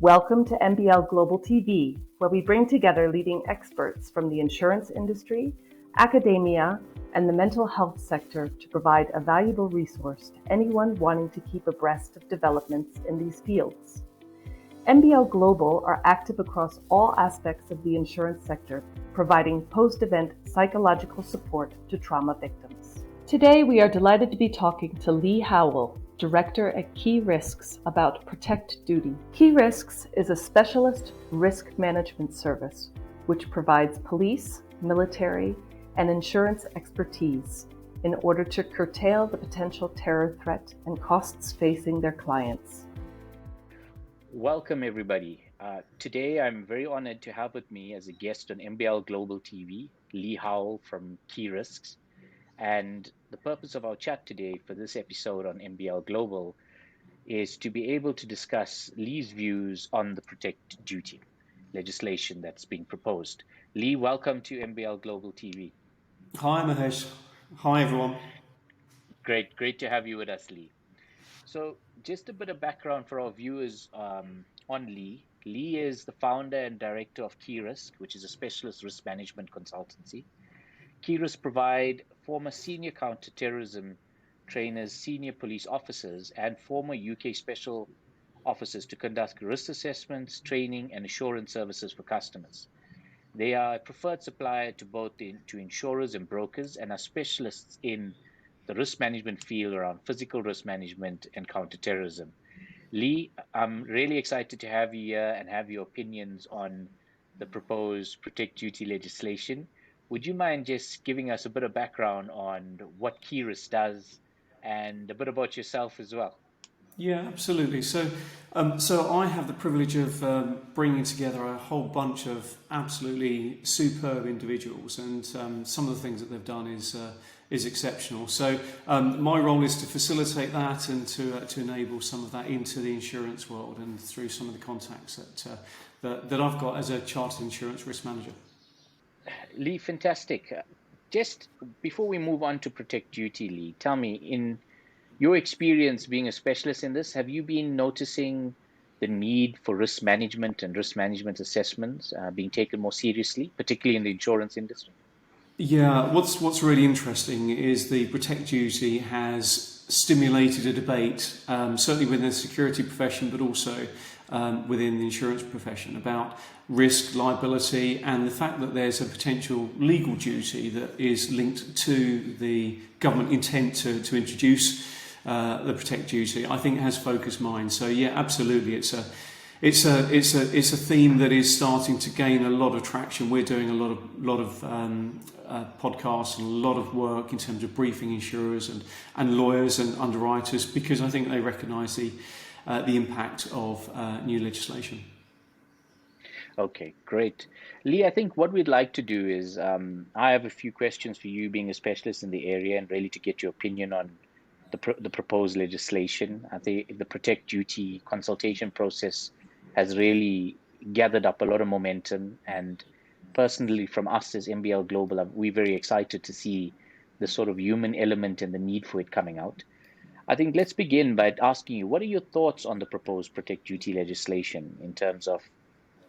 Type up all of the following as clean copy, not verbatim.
Welcome to MBL Global TV, where we bring together leading experts from the insurance industry, academia, and the mental health sector to provide a valuable resource to anyone wanting to keep abreast of developments in these fields. MBL Global are active across all aspects of the insurance sector, providing post-event psychological support to trauma victims. Today, we are delighted to be talking to Lee Howell, Director at Key Risks, about Protect Duty. Key Risks is a specialist risk management service which provides police, military, and insurance expertise in order to curtail the potential terror threat and costs facing their clients. Welcome, everybody. Today, I'm very honored to have with me as a guest on MBL Global TV, Lee Howell from Key Risks. And the purpose of our chat today for this episode on MBL Global is to be able to discuss Lee's views on the Protect Duty legislation that's being proposed. Lee, welcome to MBL Global TV. Hi, Mahesh. Hi, everyone. Great to have you with us, Lee. So just a bit of background for our viewers on Lee. Lee is the founder and director of Key Risk, which is a specialist risk management consultancy. Key Risk provide former senior counter-terrorism trainers, senior police officers, and former UK special officers to conduct risk assessments, training, and assurance services for customers. They are a preferred supplier to both to insurers and brokers and are specialists in the risk management field around physical risk management and counterterrorism. Lee, I'm really excited to have you here and have your opinions on the proposed Protect Duty legislation. Would you mind just giving us a bit of background on what Key Risk does and a bit about yourself as well? Yeah, absolutely. So I have the privilege of bringing together a whole bunch of absolutely superb individuals, and some of the things that they've done is exceptional. So my role is to facilitate that and to enable some of that into the insurance world and through some of the contacts that I've got as a chartered insurance risk manager. Lee, fantastic. Just before we move on to Protect Duty, Lee, tell me, in your experience being a specialist in this, have you been noticing the need for risk management and risk management assessments being taken more seriously, particularly in the insurance industry? Yeah, what's really interesting is the Protect Duty has stimulated a debate, certainly within the security profession, but also within the insurance profession, about risk, liability, and the fact that there's a potential legal duty that is linked to the government intent to introduce the Protect Duty. I think it has focused minds. So yeah, absolutely, it's a theme that is starting to gain a lot of traction. We're doing a lot of podcasts and a lot of work in terms of briefing insurers and lawyers and underwriters, because I think they recognise the impact of new legislation. Okay, great. Lee, I think what we'd like to do is I have a few questions for you, being a specialist in the area, and really to get your opinion on the proposed legislation. I think the Protect Duty consultation process has really gathered up a lot of momentum, and personally from us as MBL Global, we're very excited to see the sort of human element and the need for it coming out. I think let's begin by asking you, what are your thoughts on the proposed Protect Duty legislation in terms of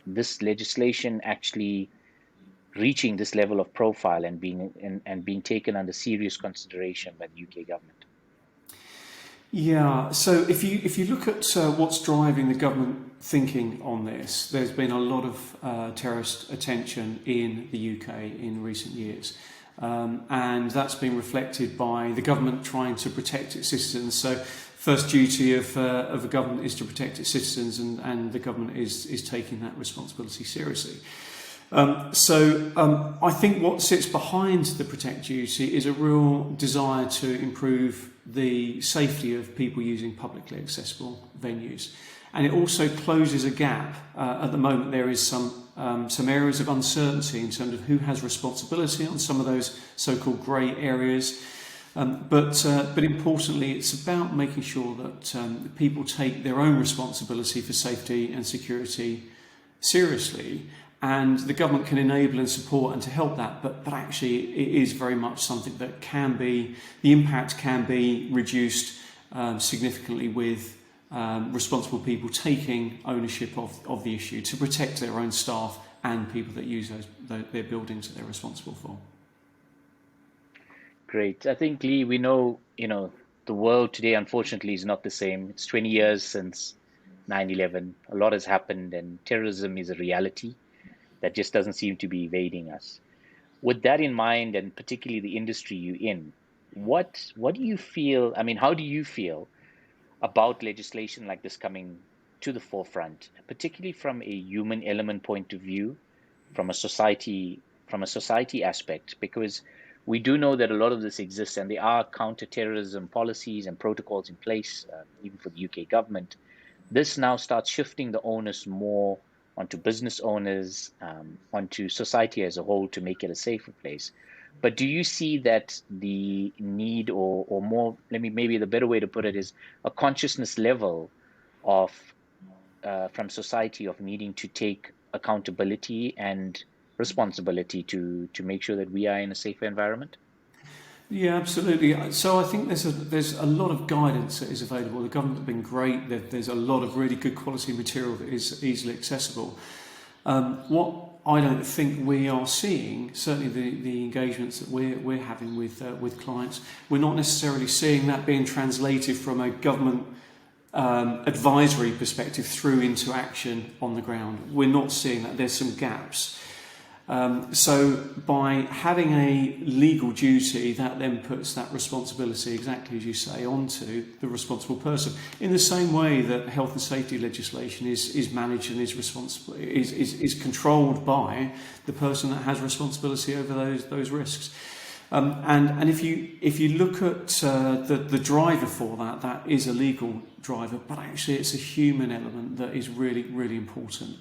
this legislation actually reaching this level of profile and being taken under serious consideration by the UK government? Yeah, so if you look at what's driving the government thinking on this, there's been a lot of terrorist attention in the UK in recent years. And that's been reflected by the government trying to protect its citizens. So first duty of the government is to protect its citizens, and the government is taking that responsibility seriously. I think what sits behind the Protect Duty is a real desire to improve the safety of people using publicly accessible venues. And it also closes a gap. At the moment, there is some areas of uncertainty in terms of who has responsibility on some of those so-called grey areas. But importantly, it's about making sure that people take their own responsibility for safety and security seriously, and the government can enable and support and to help that. But actually, it is very much something that the impact can be reduced significantly with responsible people taking ownership of the issue to protect their own staff and people that use their buildings that they're responsible for. Great. I think, Lee, we know, the world today, unfortunately, is not the same. It's 20 years since 9/11. A lot has happened, and terrorism is a reality that just doesn't seem to be evading us. With that in mind, and particularly the industry you're in, what do you feel? I mean, how do you feel about legislation like this coming to the forefront, particularly from a human element point of view, from a society aspect? Because we do know that a lot of this exists, and there are counter-terrorism policies and protocols in place, even for the UK government. This now starts shifting the onus more onto business owners, onto society as a whole, to make it a safer place. But do you see that the need, or more, maybe the better way to put it is a consciousness level of from society of needing to take accountability and responsibility to make sure that we are in a safer environment? Yeah, absolutely. So I think there's a lot of guidance that is available. The government have been great. There's a lot of really good quality material that is easily accessible. What I don't think we are seeing, certainly the engagements that we're having with clients, we're not necessarily seeing that being translated from a government advisory perspective through into action on the ground. We're not seeing that. There's some gaps. So by having a legal duty, that then puts that responsibility, exactly as you say, onto the responsible person. In the same way that health and safety legislation is managed and is controlled by the person that has responsibility over those risks. And if you look at the driver for that is a legal driver, but actually it's a human element that is really, really important.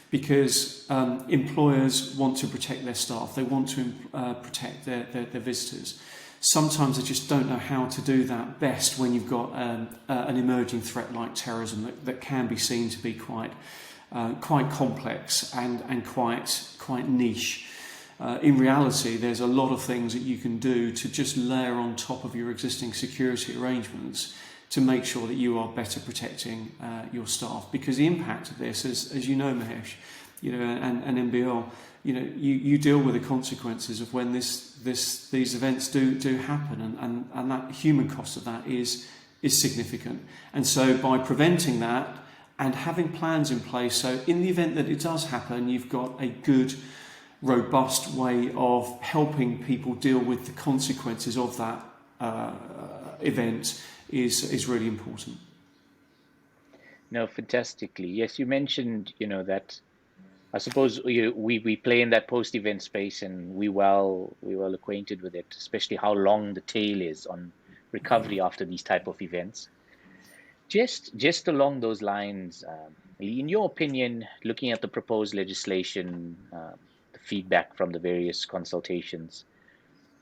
Because employers want to protect their staff, they want to protect their visitors. Sometimes they just don't know how to do that best when you've got an emerging threat like terrorism that can be seen to be quite complex and quite niche. In reality, there's a lot of things that you can do to just layer on top of your existing security arrangements to make sure that you are better protecting your staff, because the impact of this, as you know, Mahesh, and MBL, you deal with the consequences of when these events do happen, and that human cost of that is significant. And so by preventing that and having plans in place, so in the event that it does happen, you've got a good, robust way of helping people deal with the consequences of that event is really important. No, fantastically. Yes, you mentioned, that I suppose we play in that post-event space, and we well acquainted with it, especially how long the tail is on recovery after these type of events. Just along those lines, in your opinion, looking at the proposed legislation, the feedback from the various consultations,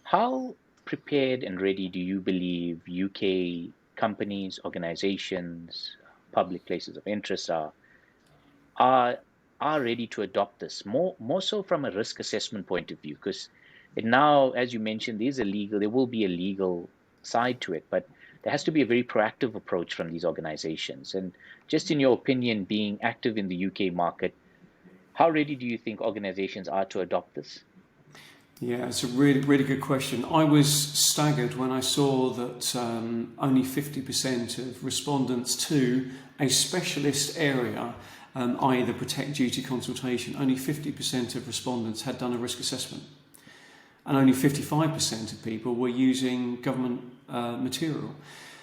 how prepared and ready do you believe UK companies, organizations, public places of interest are ready to adopt this, more so from a risk assessment point of view? Because it now, as you mentioned, there will be a legal side to it, but there has to be a very proactive approach from these organizations. And just in your opinion, being active in the UK market, how ready do you think organizations are to adopt this? Yeah, it's a really, really good question. I was staggered when I saw that only 50% of respondents to a specialist area, i.e. the Protect Duty consultation, only 50% of respondents had done a risk assessment. And only 55% of people were using government material.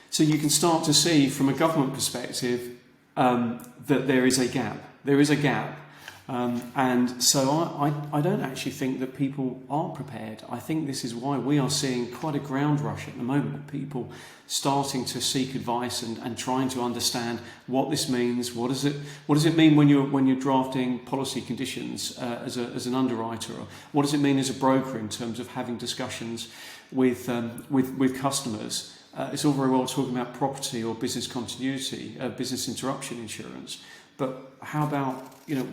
So you can start to see from a government perspective that there is a gap. There is a gap. And so I don't actually think that people are prepared. I think this is why we are seeing quite a ground rush at the moment. People starting to seek advice and trying to understand what this means. What does it mean when you're drafting policy conditions as an underwriter? Or what does it mean as a broker in terms of having discussions with customers? It's all very well talking about property or business continuity, business interruption insurance. But how about,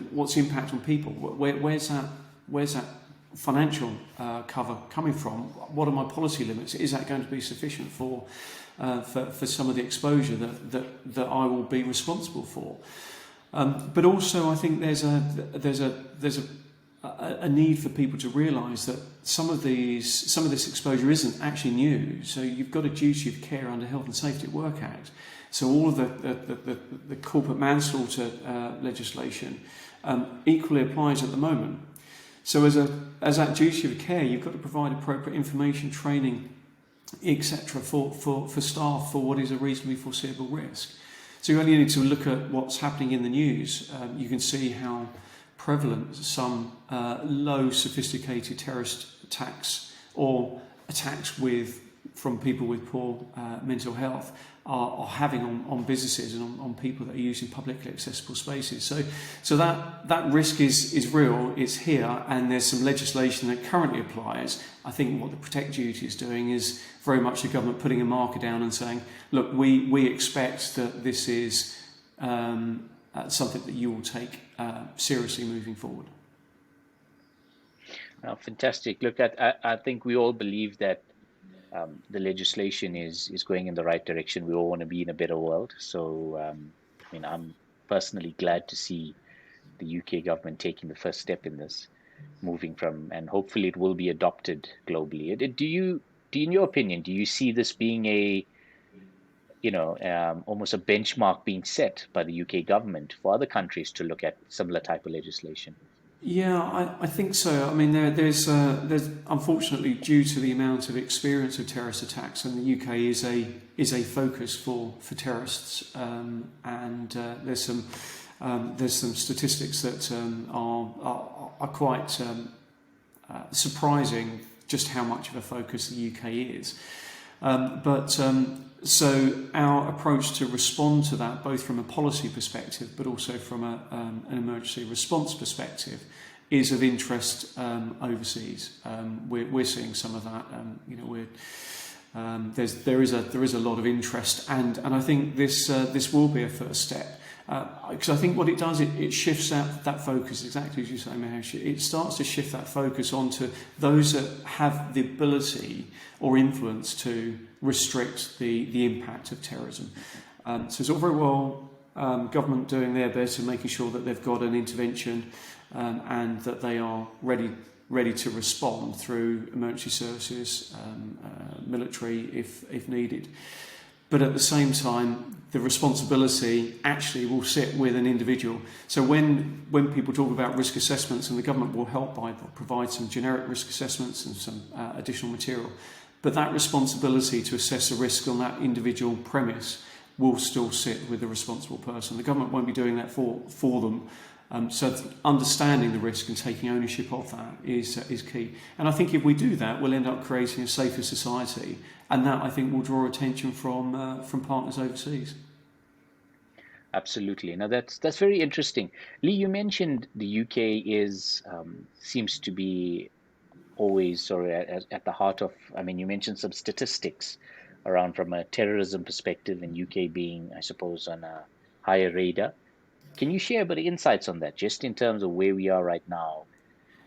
what's the impact on people? Where's that financial cover coming from? What are my policy limits? Is that going to be sufficient for some of the exposure that I will be responsible for? But also, I think there's a need for people to realise that some of this exposure isn't actually new. So you've got a duty of care under Health and Safety at Work Act. So all of the corporate manslaughter legislation equally applies at the moment. So as that duty of care, you've got to provide appropriate information, training, etc. for staff for what is a reasonably foreseeable risk. So you only need to look at what's happening in the news. You can see how prevalent some low sophisticated terrorist attacks or attacks from people with poor mental health are having on businesses and on people that are using publicly accessible spaces. So that risk is real, it's here, and there's some legislation that currently applies. I think what the Protect Duty is doing is very much the government putting a marker down and saying, look, we expect that this is something that you will take seriously moving forward. Fantastic. Look, I think we all believe that the legislation is going in the right direction. We all want to be in a better world. So, I'm personally glad to see the UK government taking the first step in this, moving from, and hopefully it will be adopted globally. In your opinion, do you see this being almost a benchmark being set by the UK government for other countries to look at similar type of legislation? Yeah, I think so. I mean, there's unfortunately, due to the amount of experience of terrorist attacks, and the UK is a focus for terrorists, and there's some statistics that are quite surprising, just how much of a focus the UK is. So our approach to respond to that, both from a policy perspective, but also from an emergency response perspective, is of interest overseas. We're seeing some of that. There is a lot of interest, and I think this will be a first step. Because I think what it does, it shifts that focus, exactly as you say, Mahesh. It starts to shift that focus onto those that have the ability or influence to restrict the impact of terrorism. So it's all very well government doing their bit and making sure that they've got an intervention and that they are ready to respond through emergency services, military if needed. But at the same time, the responsibility actually will sit with an individual. So when people talk about risk assessments, and the government will help by provide some generic risk assessments and some additional material, but that responsibility to assess the risk on that individual premise will still sit with the responsible person. The government won't be doing that for them. So understanding the risk and taking ownership of that is key. And I think if we do that, we'll end up creating a safer society, and that, I think, will draw attention from partners overseas. Absolutely. Now that's very interesting. Lee, you mentioned the UK seems to be always sort of at the heart of. I mean, you mentioned some statistics around from a terrorism perspective, and UK being, I suppose, on a higher radar. Can you share a bit of insights on that, just in terms of where we are right now?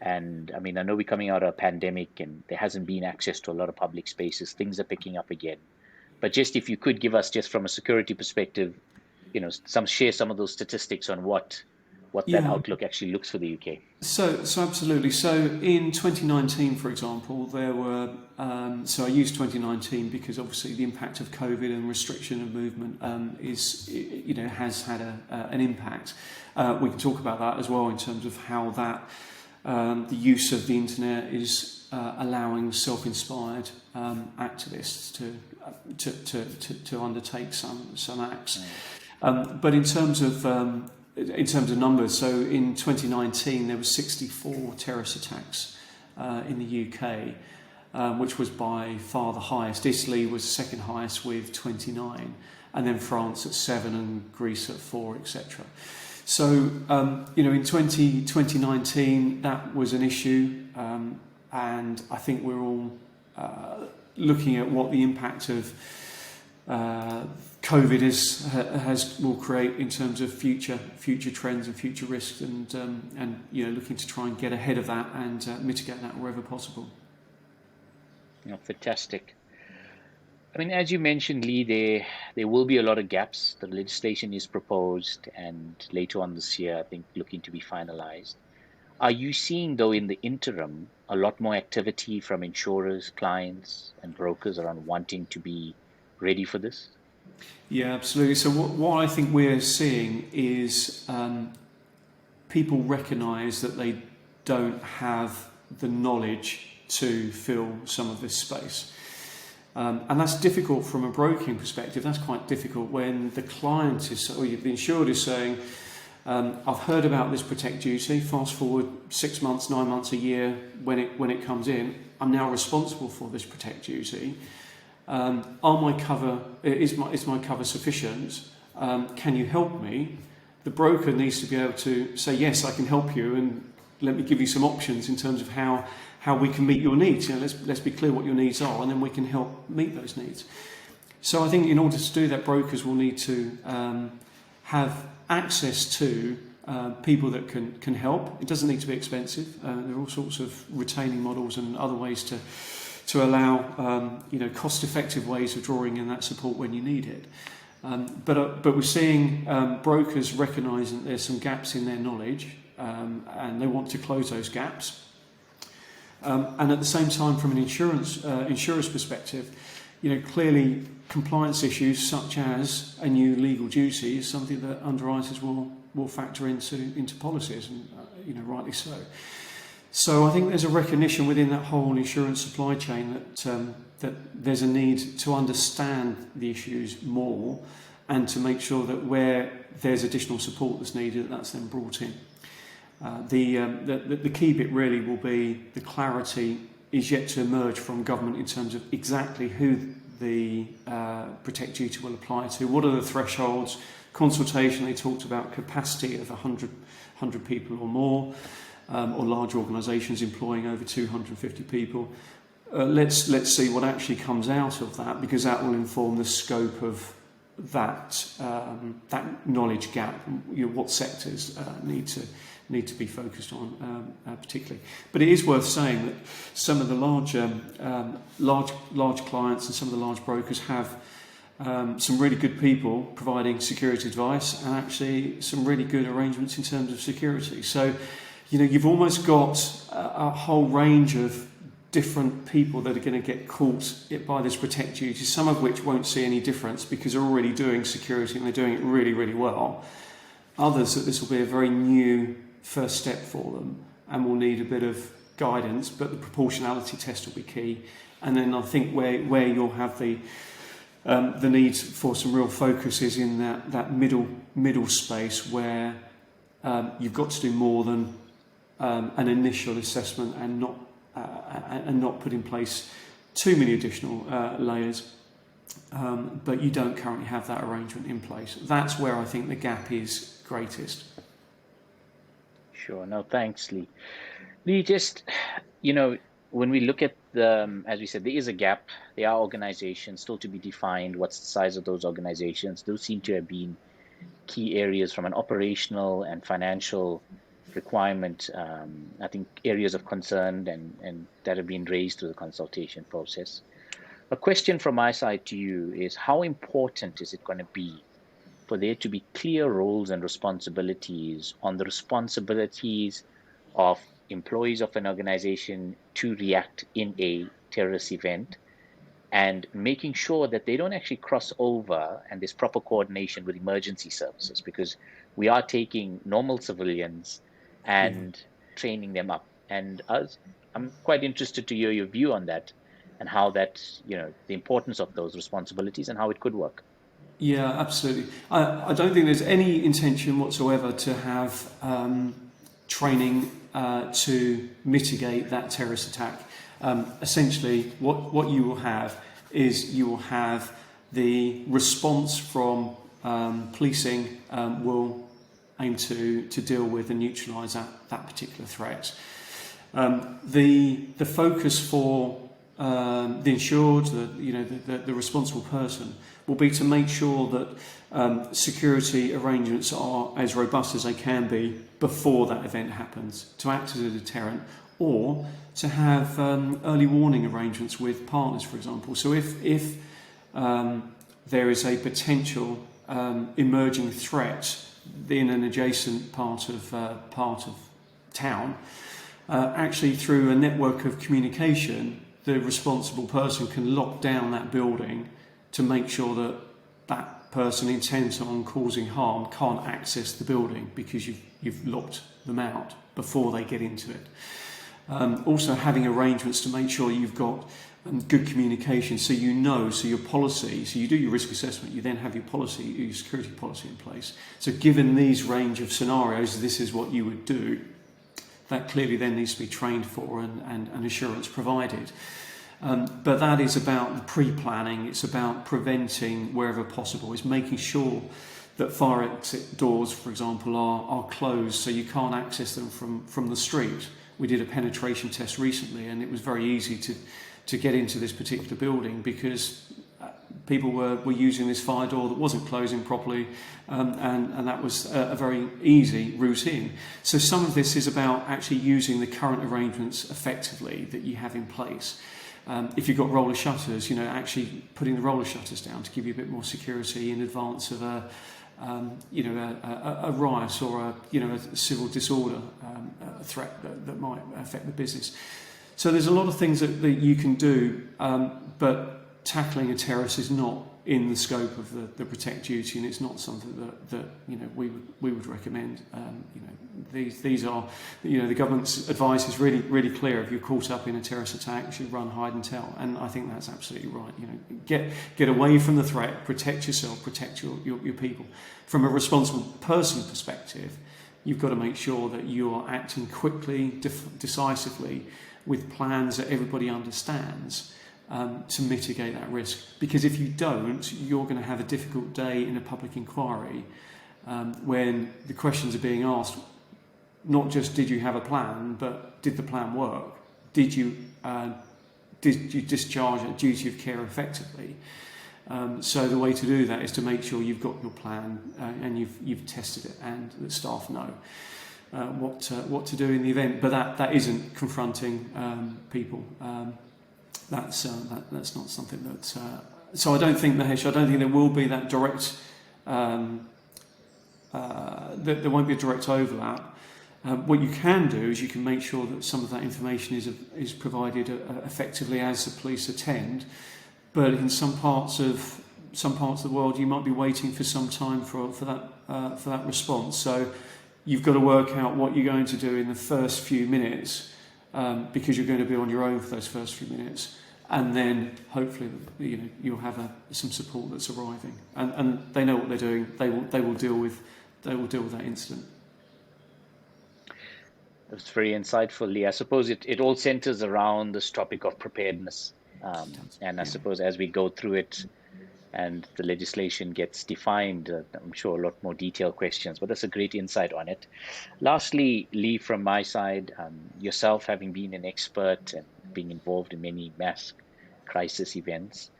And I mean, I know we're coming out of a pandemic and there hasn't been access to a lot of public spaces. Things are picking up again. But just if you could give us, just from a security perspective, share some of those statistics on what that outlook actually looks for the UK. So absolutely. So in 2019, for example, there were. So I use 2019 because obviously the impact of COVID and restriction of movement has had an impact. We can talk about that as well in terms of how that the use of the internet is allowing self-inspired activists to undertake some acts. But in terms of numbers, so in 2019 there were 64 terrorist attacks in the UK, which was by far the highest. Italy was second highest with 29, and then France at 7 and Greece at 4, etc. So in 2019 that was an issue, and I think we're all looking at what the impact of COVID will create in terms of future trends and future risks, and looking to try and get ahead of that and mitigate that wherever possible. Fantastic. I mean, as you mentioned, Lee, there will be a lot of gaps. The legislation is proposed, and later on this year, I think, looking to be finalized. Are you seeing, though, in the interim, a lot more activity from insurers, clients, and brokers around wanting to be ready for this? Yeah, absolutely. So what I think we're seeing is people recognise that they don't have the knowledge to fill some of this space. And that's difficult from a broking perspective. That's quite difficult when the client or the insured is saying, I've heard about this protect duty, fast forward 6 months, 9 months, a year, when it comes in, I'm now responsible for this protect duty. Is my cover sufficient? Can you help me? The broker needs to be able to say, yes, I can help you, and let me give you some options in terms of how we can meet your needs. Let's be clear what your needs are, and then we can help meet those needs. So I think in order to do that, brokers will need to have access to people that can help. It doesn't need to be expensive. There are all sorts of retaining models and other ways to allow cost-effective ways of drawing in that support when you need it. But we're seeing brokers recognising that there's some gaps in their knowledge, and they want to close those gaps. And at the same time, from an insurer's perspective, clearly compliance issues such as a new legal duty is something that underwriters will factor into policies, and rightly so. So I think there's a recognition within that whole insurance supply chain that there's a need to understand the issues more, and to make sure that where there's additional support that's needed, that's then brought in. The key bit really will be the clarity is yet to emerge from government in terms of exactly who the protect duty will apply to. What are the thresholds? Consultation, they talked about capacity of 100 people or more, or large organisations employing over 250 people. Let's see what actually comes out of that, because that will inform the scope of that knowledge gap. What sectors need to be focused on particularly. But it is worth saying that some of the large clients and some of the large brokers have some really good people providing security advice, and actually some really good arrangements in terms of security. So, you've almost got a whole range of different people that are going to get caught by this protect duty, some of which won't see any difference because they're already doing security and they're doing it really, really well. Others that this will be a very new first step for them and will need a bit of guidance, but the proportionality test will be key. And then I think where you'll have the need for some real focus is in that middle space where you've got to do more than an initial assessment and not put in place too many additional layers, but you don't currently have that arrangement in place. That's where I think the gap is greatest. Sure. No, thanks, Lee. Lee, just, when we look at as we said, there is a gap. There are organizations still to be defined. What's the size of those organizations? Those seem to have been key areas from an operational and financial requirement, I think, areas of concern and that have been raised through the consultation process. A question from my side to you is, how important is it going to be for there to be clear roles and responsibilities on the responsibilities of employees of an organization to react in a terrorist event, and making sure that they don't actually cross over and there's proper coordination with emergency services, because we are taking normal civilians and training them up. And I'm quite interested to hear your view on that and how that, the importance of those responsibilities and how it could work. Yeah, absolutely. I don't think there's any intention whatsoever to have training to mitigate that terrorist attack. Essentially, what you will have is you will have the response from policing will aim to deal with and neutralise that particular threat. The focus for the insured, the responsible person, will be to make sure that security arrangements are as robust as they can be before that event happens, to act as a deterrent, or to have early warning arrangements with partners, for example. So if there is a potential emerging threat in an adjacent part of town, actually through a network of communication, the responsible person can lock down that building to make sure that that person intent on causing harm can't access the building, because you've locked them out before they get into it. Also having arrangements to make sure you've got good communication, so your policy, so you do your risk assessment, you then have your policy, your security policy in place. So given these range of scenarios, this is what you would do. That clearly then needs to be trained for and assurance provided. But that is about the pre-planning, it's about preventing wherever possible, it's making sure that fire exit doors, for example, are closed so you can't access them from the street. We did a penetration test recently, and it was very easy to get into this particular building because people were using this fire door that wasn't closing properly, and that was a very easy route in. So some of this is about actually using the current arrangements effectively that you have in place. If you've got roller shutters, actually putting the roller shutters down to give you a bit more security in advance of a riot or a civil disorder a threat that might affect the business. So there's a lot of things that you can do, but tackling a terrorist is not in the scope of the protect duty, and it's not something that we would recommend. These are the government's advice is really clear. If you're caught up in a terrorist attack, you should run, hide, and tell. And I think that's absolutely right. Get away from the threat, protect yourself, protect your people. From a responsible person perspective, you've got to make sure that you are acting quickly, decisively, with plans that everybody understands. To mitigate that risk, because if you don't, you're going to have a difficult day in a public inquiry when the questions are being asked, not just did you have a plan, but did the plan work? Did you discharge a duty of care effectively? So the way to do that is to make sure you've got your plan and you've tested it, and the staff know what to do in the event. But that isn't confronting people. That's not something that. So I don't think, Mahesh, there will be that direct. There won't be a direct overlap. What you can do is you can make sure that some of that information is provided effectively as the police attend. But in some parts of the world, you might be waiting for some time for that response. So you've got to work out what you're going to do in the first few minutes, because you're going to be on your own for those first few minutes. And then hopefully, you'll have some support that's arriving, and they know what they're doing. They will deal with that incident. That's very insightful, Lee. I suppose it all centers around this topic of preparedness, and I suppose as we go through it, and the legislation gets defined, I'm sure a lot more detailed questions. But that's a great insight on it. Lastly, Lee, from my side, yourself having been an expert and being involved in many mass crisis events,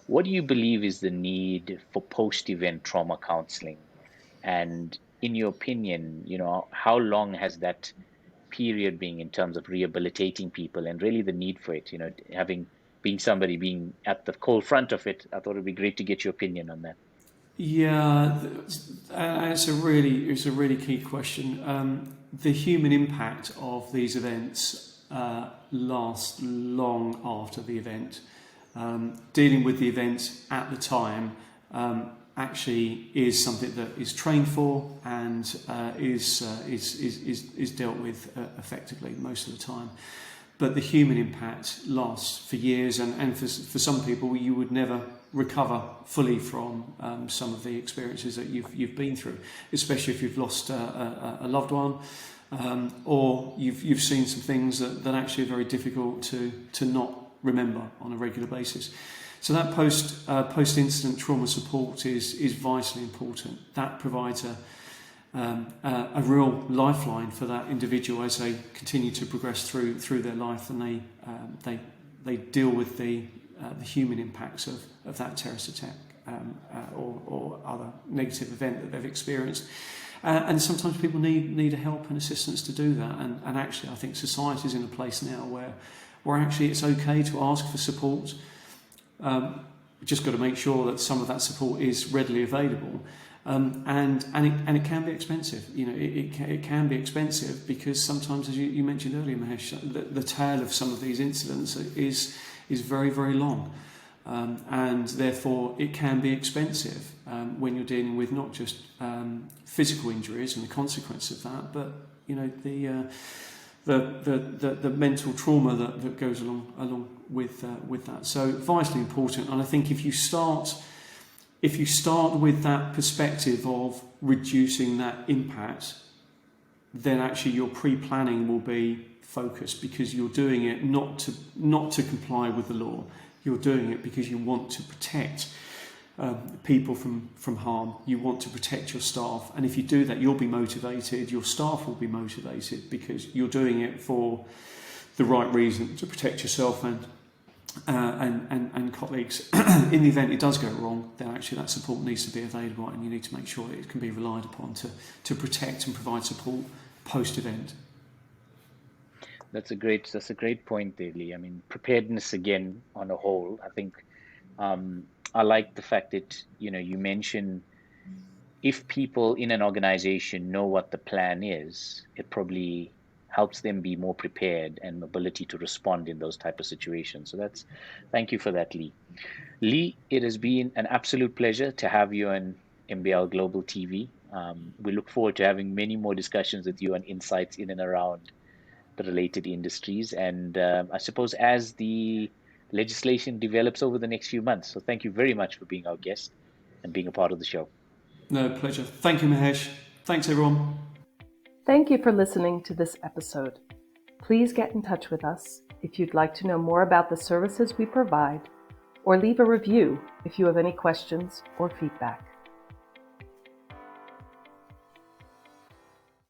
what do you believe is the need for post-event trauma counseling? And in your opinion, how long has that period been in terms of rehabilitating people, and really the need for it? Being somebody being at the cold front of it, I thought it'd be great to get your opinion on that. Yeah, it's a really key question. The human impact of these events lasts long after the event. Dealing with the event at the time actually is something that is trained for and is dealt with effectively most of the time. But the human impact lasts for years, and for some people, you would never recover fully from some of the experiences that you've been through, especially if you've lost a loved one, or you've seen some things that actually are very difficult to not remember on a regular basis. So that post-incident trauma support is vitally important. That provides a real lifeline for that individual as they continue to progress through their life, and they deal with the human impacts of that terrorist attack. or other negative event that they've experienced. And sometimes people need help and assistance to do that. And actually, I think society is in a place now where actually it's okay to ask for support. We've just got to make sure that some of that support is readily available. And it can be expensive. It can be expensive because sometimes, as you mentioned earlier, Mahesh, the tail of some of these incidents is very, very long. And therefore it can be expensive when you're dealing with not just physical injuries and the consequence of that, but the mental trauma that goes along with that. So vitally important. And I think if you start with that perspective of reducing that impact, then actually your pre-planning will be focused, because you're doing it not to comply with the law. You're doing it because you want to protect people from harm. You want to protect your staff, and if you do that, you'll be motivated. Your staff will be motivated because you're doing it for the right reason, to protect yourself and colleagues. In the event it does go wrong, then actually that support needs to be available, and you need to make sure that it can be relied upon to protect and provide support post-event. That's a great point there, Lee. I mean, preparedness again on a whole. I think I like the fact that you mention, if people in an organization know what the plan is, it probably helps them be more prepared and ability to respond in those type of situations. So thank you for that, Lee. Lee, it has been an absolute pleasure to have you on MBL Global TV. We look forward to having many more discussions with you on insights in and around the related industries, and I suppose as the legislation develops over the next few months. So thank you very much for being our guest and being a part of the show. No, pleasure. Thank you, Mahesh. Thanks, everyone. Thank you for listening to this episode. Please get in touch with us if you'd like to know more about the services we provide, or leave a review if you have any questions or feedback.